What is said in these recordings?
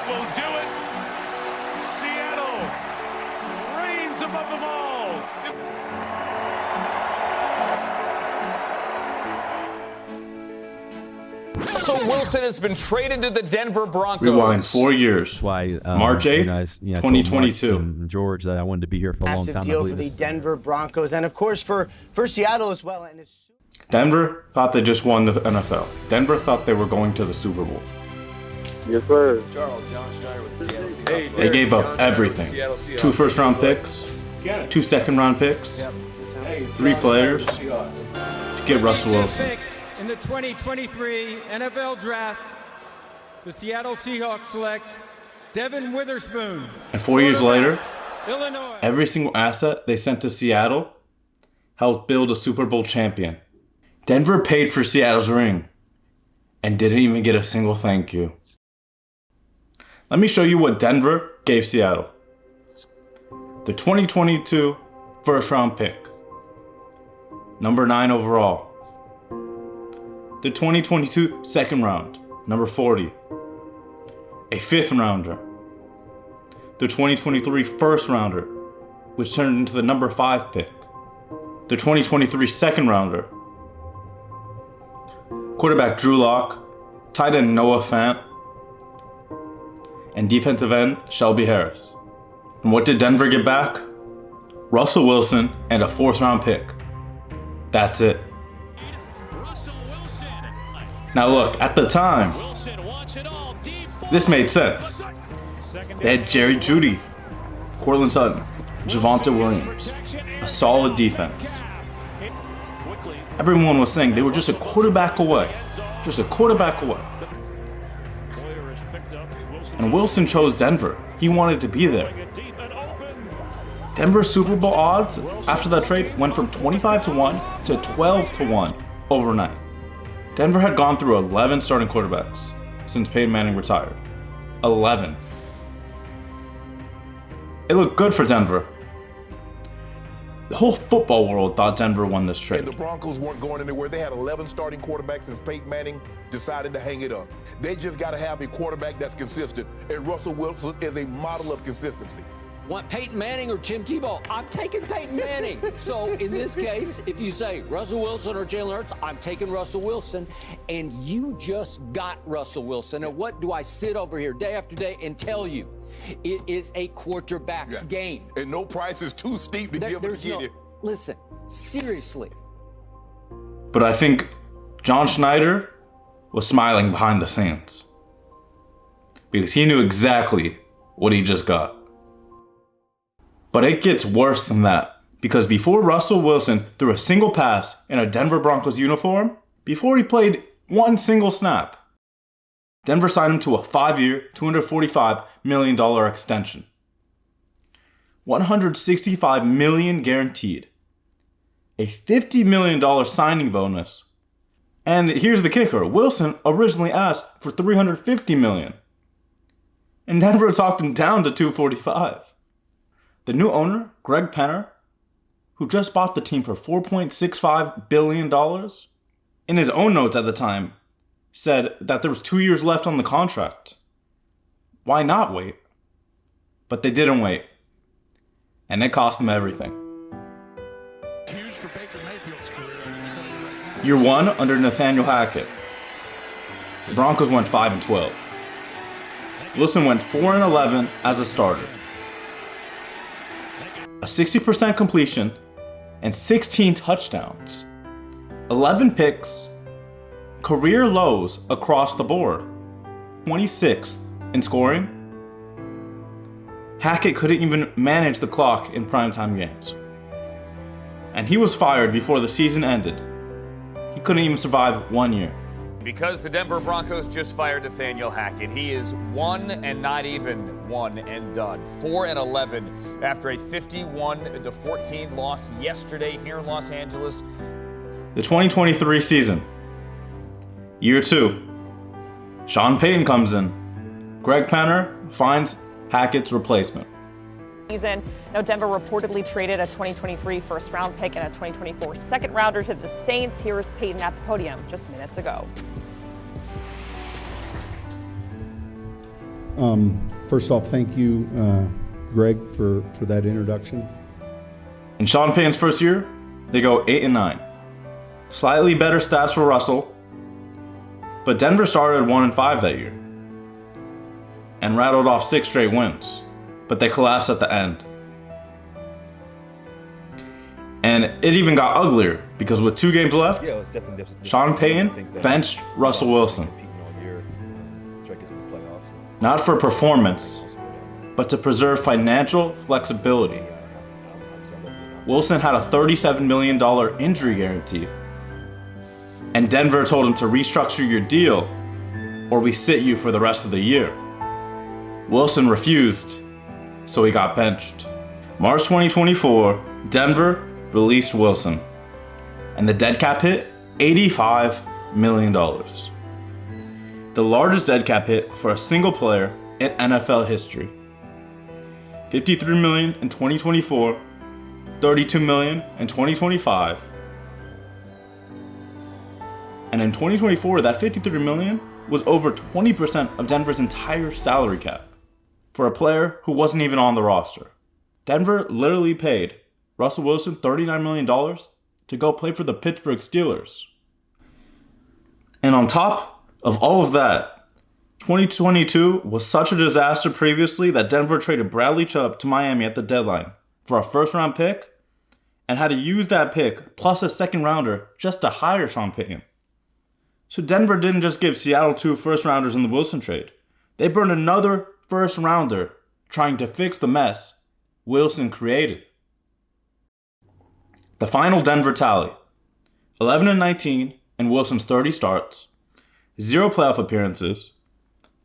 will do it. Seattle reigns above them all. Russell Wilson has been traded to the Denver Broncos. Rewind 4 years. That's why March 8th, 2022. And George, that I wanted to be here for a long Massive time. deal for the Denver Broncos, and of course for Seattle as well. And Denver thought they just won the NFL. Denver thought they were going to the Super Bowl. Yes, sir. Charles, John Schneider with the Seattle Seahawks. They gave up everything. 2 first-round picks, 2 second-round picks, 3 players to get Russell Wilson. In the 2023 NFL Draft, the Seattle Seahawks select Devin Witherspoon. And 4 years later, Illinois. every single asset they sent to Seattle helped build a Super Bowl champion. Denver paid for Seattle's ring and didn't even get a single thank you. Let me show you what Denver gave Seattle. The 2022 first-round pick, number 9 overall. The 2022 second round, number 40. A 5th rounder. The 2023 first rounder, which turned into the number 5 pick. The 2023 second rounder. Quarterback Drew Lock, tight end Noah Fant, and defensive end Shelby Harris. And what did Denver get back? Russell Wilson and a 4th round pick. That's it. Now look, at the time, this made sense. They had Jerry Jeudy, Cortland Sutton, Javonte Williams, a solid defense. Everyone was saying they were just a quarterback away. Just a quarterback away. And Wilson chose Denver. He wanted to be there. Denver's Super Bowl odds after that trade went from 25-1 to 12-1 overnight. Denver had gone through 11 starting quarterbacks since Peyton Manning retired. 11. It looked good for Denver. The whole football world thought Denver won this trade. And the Broncos weren't going anywhere. They had 11 starting quarterbacks since Peyton Manning decided to hang it up. They just got to have a quarterback that's consistent, and Russell Wilson is a model of consistency. Want Peyton Manning or Tim Tebow? I'm taking Peyton Manning. So in this case, if you say Russell Wilson or Jalen Hurts, I'm taking Russell Wilson. And you just got Russell Wilson. And what do I sit over here day after day and tell you? It is a quarterback's game. And no price is too steep to give it to you. Listen, seriously. But I think John Schneider was smiling behind the scenes because he knew exactly what he just got. But it gets worse than that, because before Russell Wilson threw a single pass in a Denver Broncos uniform, before he played one single snap, Denver signed him to a 5-year, $245 million extension. $165 million guaranteed. A $50 million signing bonus. And here's the kicker, Wilson originally asked for $350 million. And Denver talked him down to $245. The new owner, Greg Penner, who just bought the team for $4.65 billion, in his own notes at the time, said that there was 2 years left on the contract. Why not wait? But they didn't wait. And it cost them everything. Year 1 under Nathaniel Hackett, the Broncos went 5-12. Wilson went 4-11 as a starter. A 60% completion and 16 touchdowns, 11 picks, career lows across the board, 26th in scoring. Hackett couldn't even manage the clock in primetime games. And he was fired before the season ended. He couldn't even survive 1 year. Because the Denver Broncos just fired Nathaniel Hackett, he is 1 and not even 1 and done. 4-11 after a 51-14 loss yesterday here in Los Angeles. The 2023 season, year 2, Sean Payton comes in. Greg Penner finds Hackett's replacement. Now, Denver reportedly traded a 2023 first-round pick and a 2024 second-rounder to the Saints. Here is Peyton at the podium just minutes ago. First off, thank you, Greg, for that introduction. In Sean Payton's first year, they go 8-9. Slightly better stats for Russell, but Denver started 1-5 that year and rattled off 6 straight wins, but they collapsed at the end. And it even got uglier because with 2 games left, Sean Payton benched Russell Wilson. Not for performance, but to preserve financial flexibility. Wilson had a $37 million injury guarantee, and Denver told him to restructure your deal or we sit you for the rest of the year. Wilson refused, so he got benched. March 2024, Denver released Wilson, and the dead cap hit $85 million. The largest dead cap hit for a single player in NFL history. $53 million in 2024, $32 million in 2025. And in 2024, that $53 million was over 20% of Denver's entire salary cap for a player who wasn't even on the roster. Denver literally paid Russell Wilson $39 million to go play for the Pittsburgh Steelers. And on top of all of that, 2022 was such a disaster previously that Denver traded Bradley Chubb to Miami at the deadline for a first-round pick and had to use that pick plus a second-rounder just to hire Sean Payton. So Denver didn't just give Seattle 2 first-rounders in the Wilson trade. They burned another first-rounder trying to fix the mess Wilson created. The final Denver tally, 11-19 in Wilson's 30 starts, 0 playoff appearances,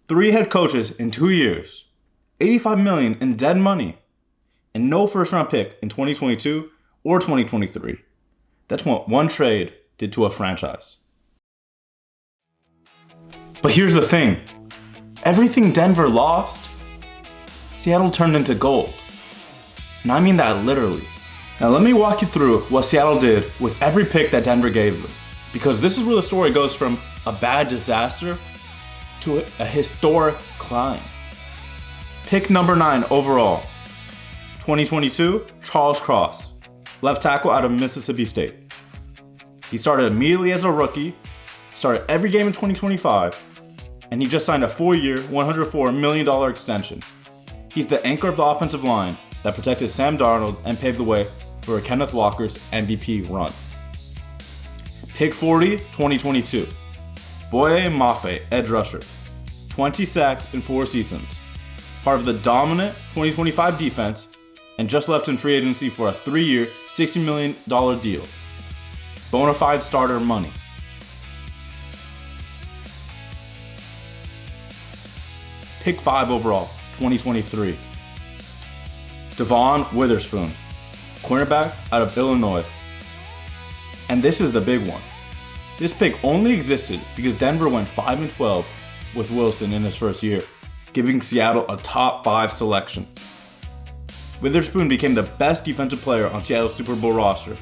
3 head coaches in 2 years, $85 million in dead money, and no first-round pick in 2022 or 2023. That's what one trade did to a franchise. But here's the thing. Everything Denver lost, Seattle turned into gold. And I mean that literally. Now let me walk you through what Seattle did with every pick that Denver gave them, because this is where the story goes from a bad disaster to a historic climb. Pick number 9 overall, 2022, Charles Cross, left tackle out of Mississippi State. He started immediately as a rookie, started every game in 2025, and he just signed a 4-year, $104 million extension. He's the anchor of the offensive line that protected Sam Darnold and paved the way for Kenneth Walker's MVP run. Pick 40, 2022. Boye Mafe, edge rusher. 20 sacks in 4 seasons. Part of the dominant 2025 defense and just left in free agency for a 3-year, $60 million deal. Bona fide starter money. Pick 5 overall, 2023. Devon Witherspoon, cornerback out of Illinois. And this is the big one. This pick only existed because Denver went 5-12 with Wilson in his first year, giving Seattle a top 5 selection. Witherspoon became the best defensive player on Seattle's Super Bowl roster.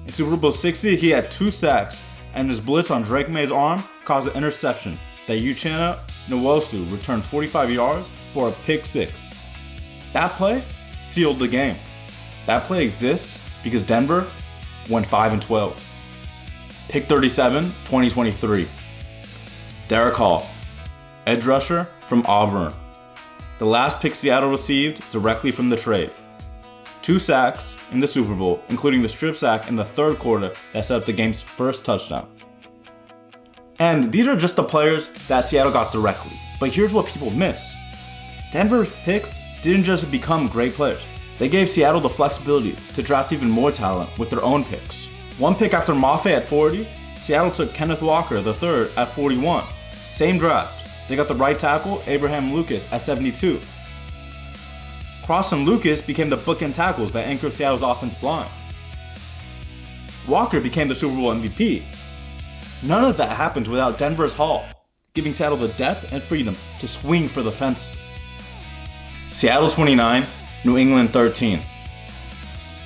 In Super Bowl 60, he had 2 sacks, and his blitz on Drake May's arm caused an interception that Uchenna Nwosu returned 45 yards for a pick 6. That play sealed the game. That play exists because Denver went 5-12. Pick 37, 2023. Derek Hall, edge rusher from Auburn. The last pick Seattle received directly from the trade. 2 sacks in the Super Bowl, including the strip sack in the 3rd quarter that set up the game's first touchdown. And these are just the players that Seattle got directly. But here's what people miss. Denver's picks didn't just become great players. They gave Seattle the flexibility to draft even more talent with their own picks. 1 pick after Mafe at 40, Seattle took Kenneth Walker III at 41. Same draft. They got the right tackle, Abraham Lucas, at 72. Cross and Lucas became the bookend tackles that anchored Seattle's offensive line. Walker became the Super Bowl MVP. None of that happened without Denver's Hall, giving Seattle the depth and freedom to swing for the fences. Seattle 29, New England 13.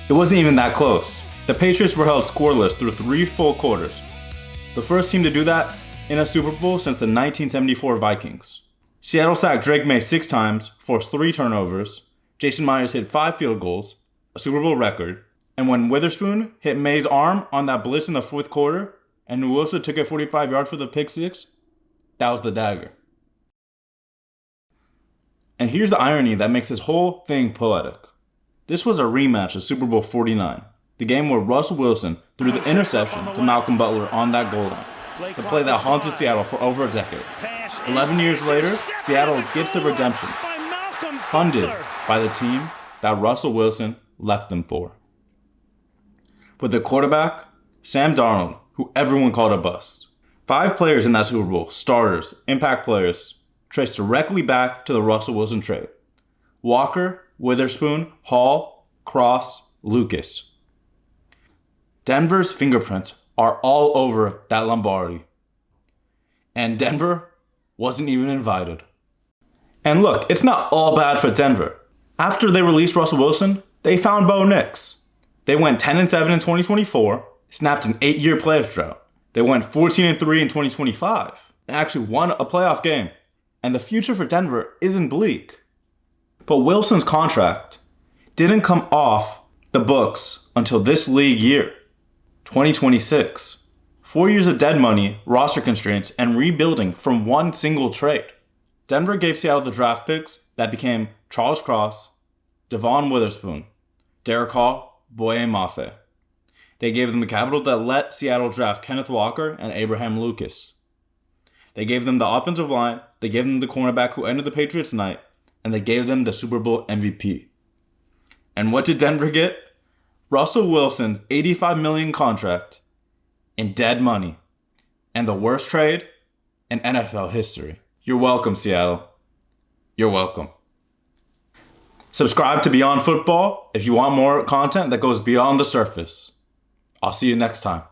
It wasn't even that close. The Patriots were held scoreless through 3 full quarters. The first team to do that in a Super Bowl since the 1974 Vikings. Seattle sacked Drake May 6 times, forced 3 turnovers. Jason Myers hit 5 field goals, a Super Bowl record. And when Witherspoon hit May's arm on that blitz in the 4th quarter, and Wilson took it 45 yards for the pick 6, that was the dagger. And here's the irony that makes this whole thing poetic. This was a rematch of Super Bowl 49, the game where Russell Wilson threw the interception to Malcolm Butler on that goal line, the play that haunted Seattle for over a decade. 11 years later, Seattle gets the redemption, funded by the team that Russell Wilson left them for. With the quarterback, Sam Darnold, who everyone called a bust. 5 players in that Super Bowl, starters, impact players, traced directly back to the Russell Wilson trade. Walker, Witherspoon, Hall, Cross, Lucas. Denver's fingerprints are all over that Lombardi. And Denver wasn't even invited. And look, it's not all bad for Denver. After they released Russell Wilson, they found Bo Nix. They went 10-7 in 2024, snapped an 8-year playoff drought. They went 14-3 in 2025, and actually won a playoff game. And the future for Denver isn't bleak. But Wilson's contract didn't come off the books until this league year, 2026. 4 years of dead money, roster constraints, and rebuilding from one single trade. Denver gave Seattle the draft picks that became Charles Cross, Devon Witherspoon, Derek Hall, Boye Mafe. They gave them the capital that let Seattle draft Kenneth Walker and Abraham Lucas. They gave them the offensive line, they gave them the cornerback who ended the Patriots' night, and they gave them the Super Bowl MVP. And what did Denver get? Russell Wilson's $85 million contract in dead money, and the worst trade in NFL history. You're welcome, Seattle. You're welcome. Subscribe to Beyond Football if you want more content that goes beyond the surface. I'll see you next time.